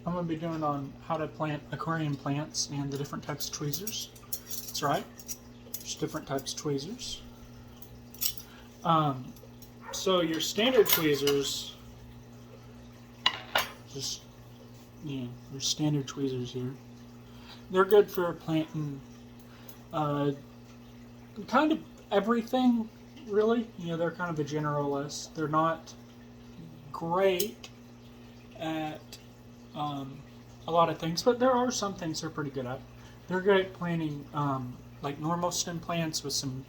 I'm going to be doing on how to plant aquarium plants and the different types of tweezers. That's right, there's different types of tweezers. So your standard tweezers, just, your standard tweezers here, they're good for planting kind of everything, really. They're kind of a generalist. They're not great at a lot of things, but there are some things they're pretty good at. They're good at planting like normal stem plants with some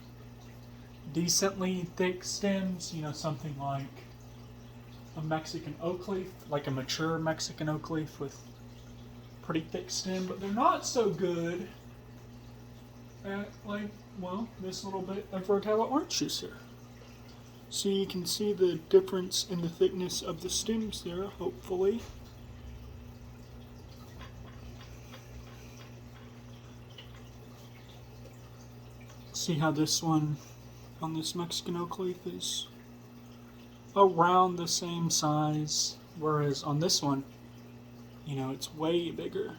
decently thick stems, something like a Mexican oak leaf, like a mature Mexican oak leaf with pretty thick stem, but they're not so good at, like, well, this little bit of rotella orange juice here. So you can see the difference in the thickness of the stems there, hopefully. See how this one on this Mexican oak leaf is around the same size, whereas on this one, it's way bigger.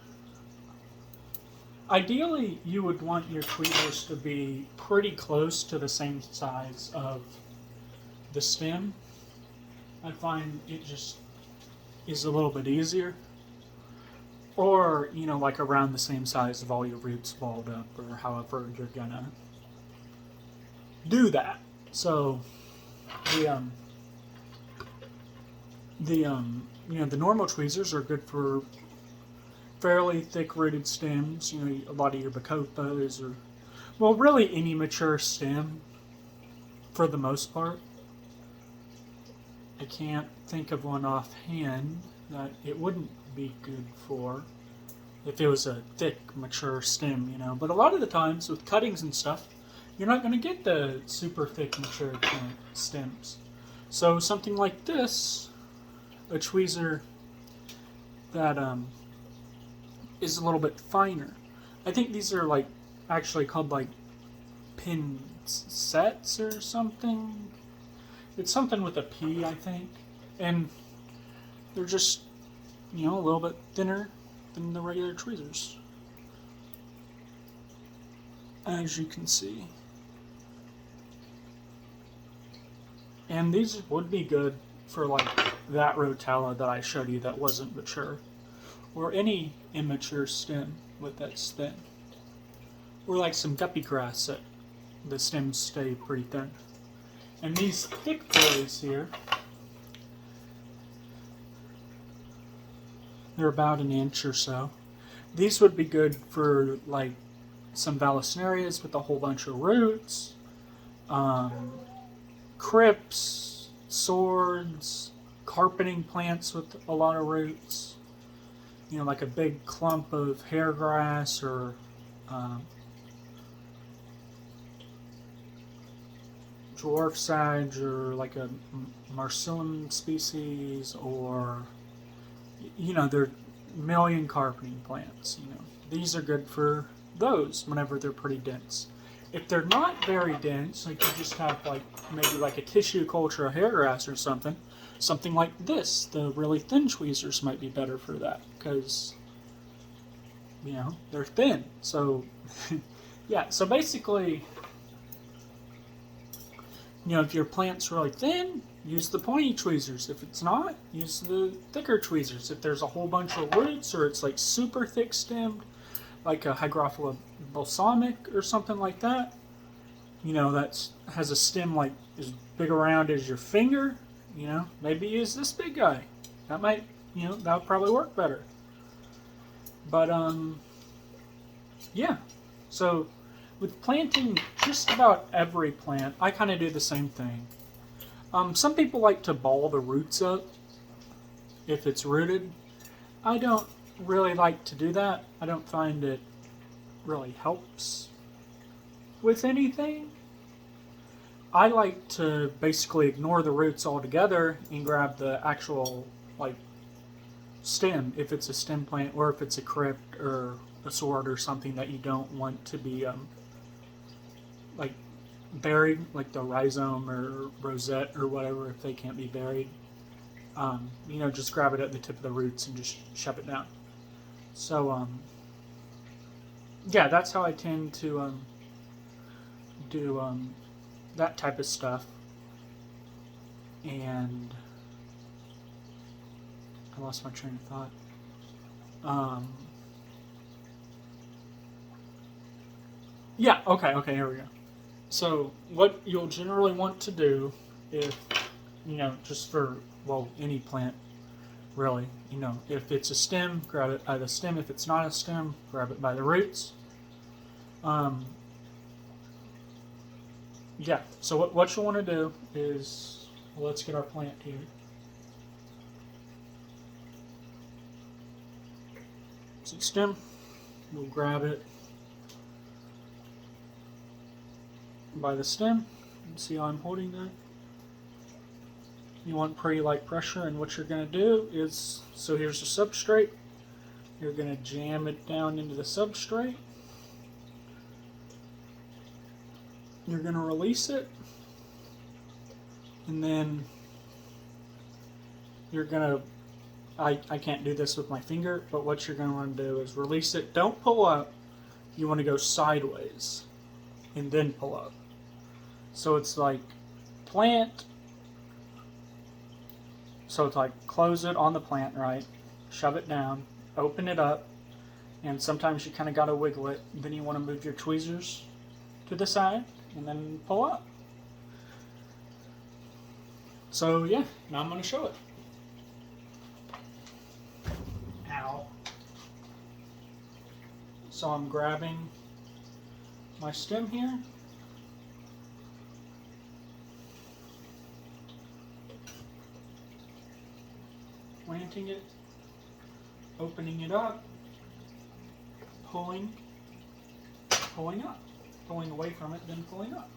Ideally, you would want your tweezers to be pretty close to the same size of the stem. I find it just is a little bit easier. Or, like around the same size of all your roots balled up, or however you're gonna do that. So the normal tweezers are good for fairly thick rooted stems, a lot of your bacopas, or, well, really any mature stem for the most part. I can't think of one offhand that it wouldn't be good for if it was a thick mature stem, but a lot of the times with cuttings and stuff, you're not going to get the super thick mature stems. So something like this, a tweezer that is a little bit finer. I think these are like actually called like pincets or something. It's something with a P, I think, and they're just a little bit thinner than the regular tweezers, as you can see. And these would be good for like that rotella that I showed you that wasn't mature, or any immature stem with that stem, or like some guppy grass that the stems stay pretty thin. And these thick boys here, they're about an inch or so. These would be good for like some Vallisnerias with a whole bunch of roots, crypts, swords, carpeting plants with a lot of roots, like a big clump of hair grass, or dwarf sage, or like a marcellum species, or there are a million carpeting plants. These are good for those whenever they're pretty dense. If they're not very dense, like you just have like maybe like a tissue culture of hair grass or something like this, the really thin tweezers might be better for that, because they're thin. So yeah, so basically, if your plant's really thin, use the pointy tweezers. If it's not, use the thicker tweezers. If there's a whole bunch of roots, or it's like super thick stemmed, like a Hygrophila balsamic or something like that, that has a stem like as big around as your finger, maybe use this big guy. That might, that would probably work better. But yeah, so with planting just about every plant, I kind of do the same thing. Some people like to ball the roots up if it's rooted. I don't really like to do that. I don't find it really helps with anything. I like to basically ignore the roots altogether and grab the actual like stem, if it's a stem plant, or if it's a crypt or a sword or something that you don't want to be like buried, like the rhizome or rosette or whatever, if they can't be buried. you know, just grab it at the tip of the roots and just shove it down. So, yeah, that's how I tend to do that type of stuff. And I lost my train of thought. Yeah, okay, here we go. So, what you'll generally want to do if, you know, just for, well, any plant, really, you know, if it's a stem, grab it by the stem. If it's not a stem, grab it by the roots. Yeah, so what you'll want to do is, well, let's get our plant here. So stem, we'll grab it by the stem. See how I'm holding that? You want pretty light pressure, and what you're going to do is, so here's the substrate. You're going to jam it down into the substrate. You're going to release it, and then you're going to, I can't do this with my finger, but what you're going to want to do is release it. Don't pull up. You want to go sideways and then pull up. So it's like plant. So it's like close it on the plant, right? Shove it down, open it up, and sometimes you kind of got to wiggle it. Then you want to move your tweezers to the side and then pull up. So yeah, now I'm going to show it. Ow. So I'm grabbing my stem here. Planting it, opening it up, pulling up, pulling away from it, then pulling up.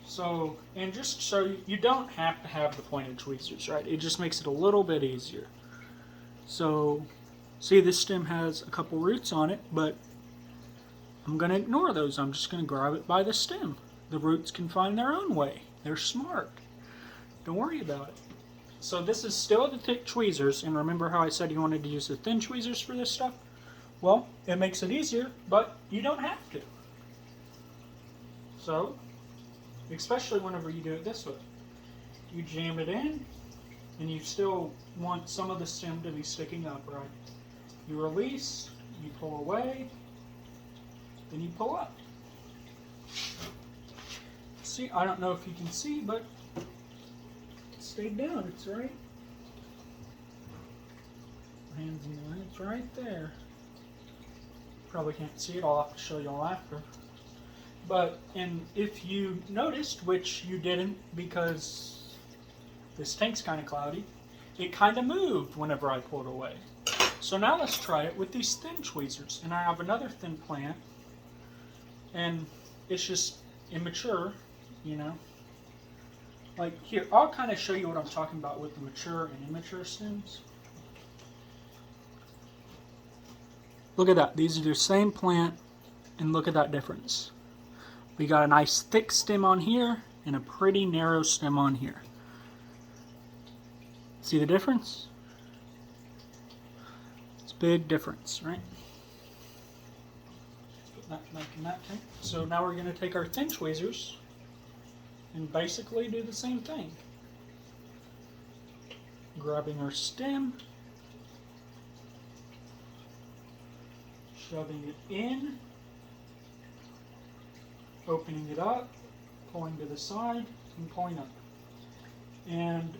So, and just so you don't have to have the pointed tweezers, right? It just makes it a little bit easier. So, see, this stem has a couple roots on it, but I'm going to ignore those. I'm just going to grab it by the stem. The roots can find their own way. They're smart. Don't worry about it. So this is still the thick tweezers, and remember how I said you wanted to use the thin tweezers for this stuff? Well, it makes it easier, but you don't have to. So, especially whenever you do it this way. You jam it in, and you still want some of the stem to be sticking up, right? You release, you pull away, then you pull up. See, I don't know if you can see, but stayed down, it's right. Hands in the way, it's right there. Probably can't see it, I'll have to show you all after. But, and if you noticed, which you didn't because this tank's kind of cloudy, it kind of moved whenever I pulled away. So now let's try it with these thin tweezers. And I have another thin plant, and it's just immature, you know. Like here, I'll kind of show you what I'm talking about with the mature and immature stems. Look at that. These are the same plant, and look at that difference. We got a nice thick stem on here and a pretty narrow stem on here. See the difference? It's a big difference, right? Put that back in that tank. So now we're going to take our thin tweezers and basically do the same thing. Grabbing our stem, shoving it in, opening it up, pulling to the side, and pulling up. And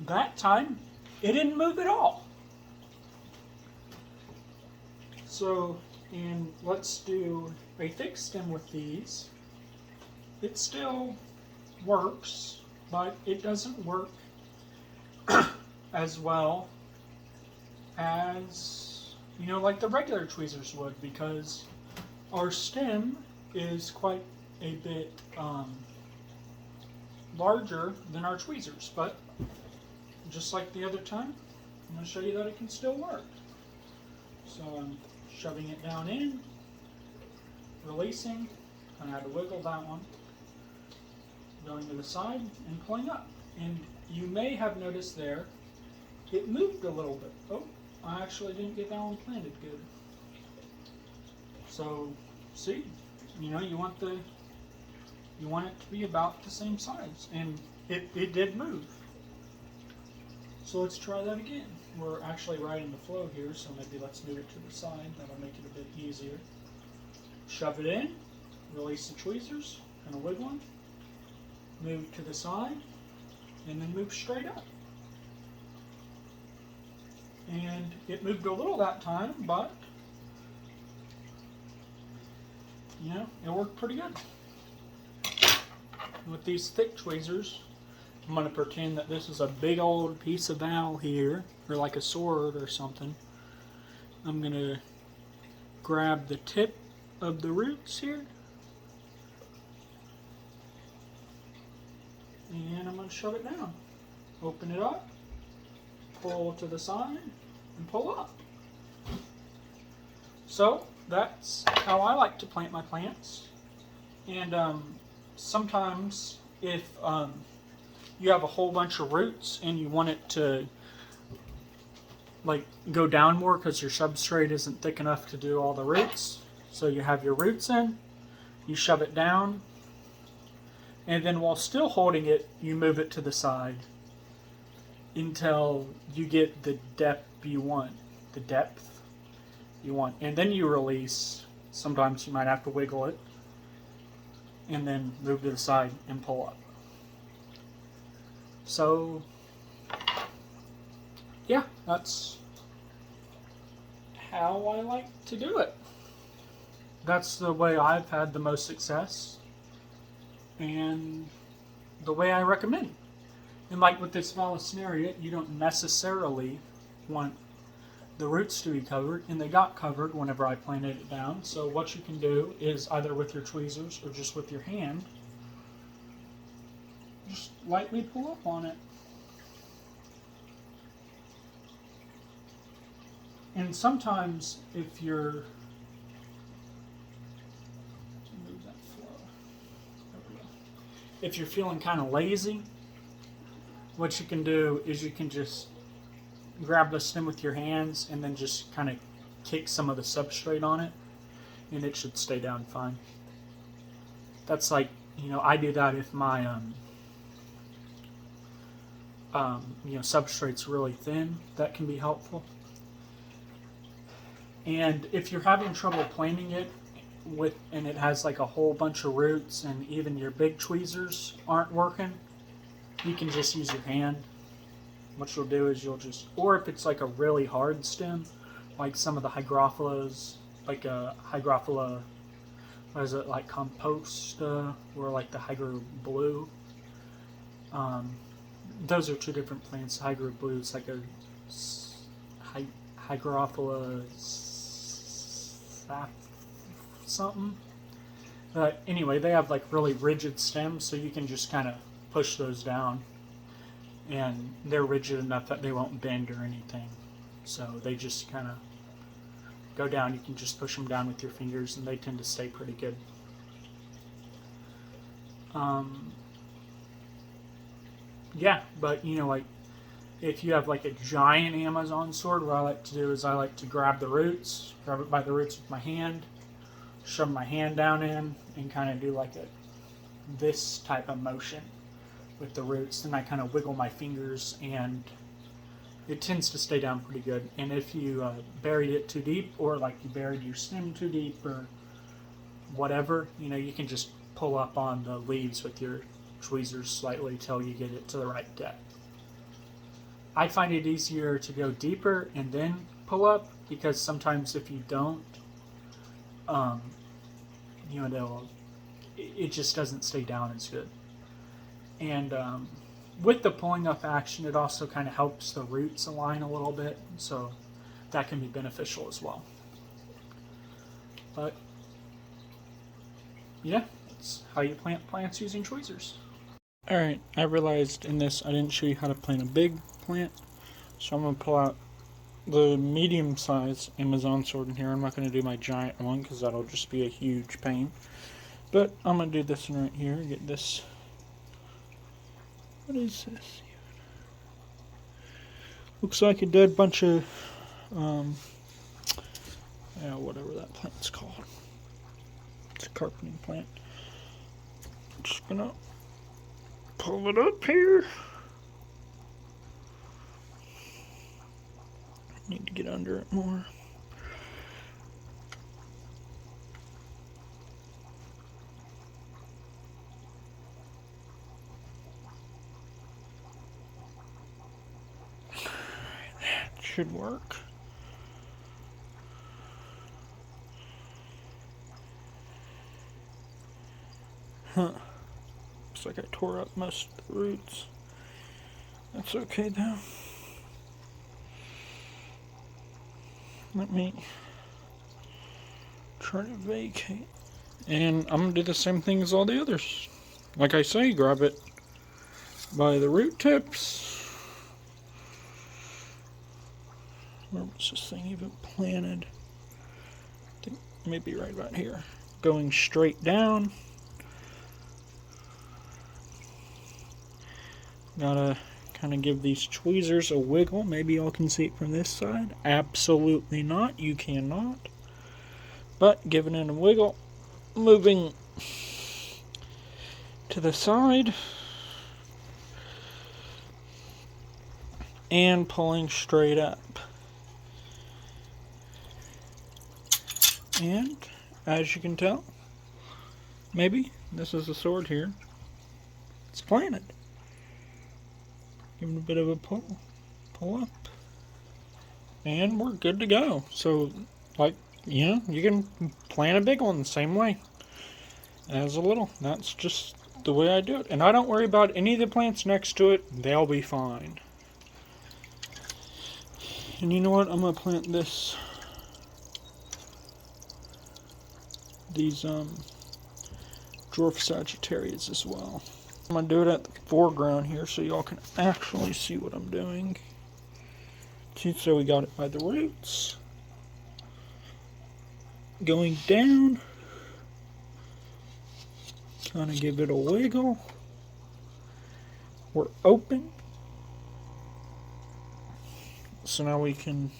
that time, it didn't move at all. So, and let's do a thick stem with these. It still works, but it doesn't work as well as, you know, like the regular tweezers would, because our stem is quite a bit larger than our tweezers. But just like the other time, I'm going to show you that it can still work. So I'm shoving it down in, releasing, and I had to wiggle that one, going to the side and pulling up. And you may have noticed there, it moved a little bit. Oh, I actually didn't get that one planted good. So, see, you know, you want it to be about the same size, and it did move. So let's try that again. We're actually right in the flow here, so maybe let's move it to the side. That'll make it a bit easier. Shove it in, release the tweezers, kind of wiggle them, move to the side, and then move straight up. And it moved a little that time, but you know, it worked pretty good. With these thick tweezers, I'm going to pretend that this is a big old piece of valve here, or like a sword or something. I'm going to grab the tip of the roots here, and I'm going to shove it down. Open it up, pull to the side, and pull up. So that's how I like to plant my plants. And sometimes if you have a whole bunch of roots and you want it to like go down more because your substrate isn't thick enough to do all the roots, so you have your roots in, you shove it down, and then while still holding it, you move it to the side until you get the depth you want. And then you release. Sometimes you might have to wiggle it, and then move to the side and pull up. So, yeah, that's how I like to do it. That's the way I've had the most success, and the way I recommend. And like with this Vallisneria, you don't necessarily want the roots to be covered, and they got covered whenever I planted it down. So what you can do is either with your tweezers or just with your hand, just lightly pull up on it. And sometimes if you're feeling kind of lazy, what you can do is you can just grab the stem with your hands and then just kind of kick some of the substrate on it, and it should stay down fine. That's like, you know, I do that if my you know, substrate's really thin. That can be helpful. And if you're having trouble planting it and it has like a whole bunch of roots and even your big tweezers aren't working, you can just use your hand. What you'll do is you'll just, or if it's like a really hard stem, like some of the hygrophilas, like a hygrophila, what is it, like composta, or like the hygro blue. Those are two different plants. Hygro blue is like a hygrophila something. But anyway, they have like really rigid stems, so you can just kind of push those down. And they're rigid enough that they won't bend or anything. So they just kind of go down. You can just push them down with your fingers, and they tend to stay pretty good. Yeah, but you know, like if you have like a giant Amazon sword, what I like to do is I like to grab it by the roots with my hand, shove my hand down in, and kind of do like this type of motion with the roots. Then I kind of wiggle my fingers, and it tends to stay down pretty good. And if you buried it too deep, or like you buried your stem too deep or whatever, you know, you can just pull up on the leaves with your tweezers slightly till you get it to the right depth. I find it easier to go deeper and then pull up, because sometimes if you don't, you know, it just doesn't stay down as good. And with the pulling up action, it also kind of helps the roots align a little bit, so that can be beneficial as well. But yeah, that's how you plant plants using tweezers. Alright, I realized in this I didn't show you how to plant a big plant, so I'm going to pull out the medium size Amazon sword in here. I'm not going to do my giant one because that'll just be a huge pain. But I'm going to do this one right here, get this. What is this? Looks like a dead bunch of, whatever that plant's called. It's a carpeting plant. Just gonna pull it up here. Need to get under it more. That should work. Huh. Looks like I tore up most of the roots. That's okay though. Let me try to vacate. And I'm going to do the same thing as all the others. Like I say, grab it by the root tips. Where was this thing even planted? I think maybe right about here. Going straight down. Gotta kind of give these tweezers a wiggle. Maybe y'all can see it from this side. Absolutely not. You cannot. But giving it a wiggle. Moving to the side. And pulling straight up. And as you can tell, maybe this is a sword here. It's planted. Give it a bit of a pull up, and we're good to go. So, like, you can plant a big one the same way as a little. That's just the way I do it. And I don't worry about any of the plants next to it. They'll be fine. And you know what? I'm going to plant these dwarf Sagittarius as well. I'm going to do it at the foreground here so y'all can actually see what I'm doing. So we got it by the roots. Going down. Kind of give it a wiggle. We're open. So now we can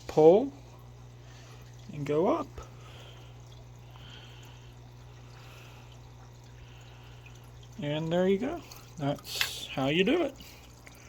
pull and go up. And there you go. That's how you do it.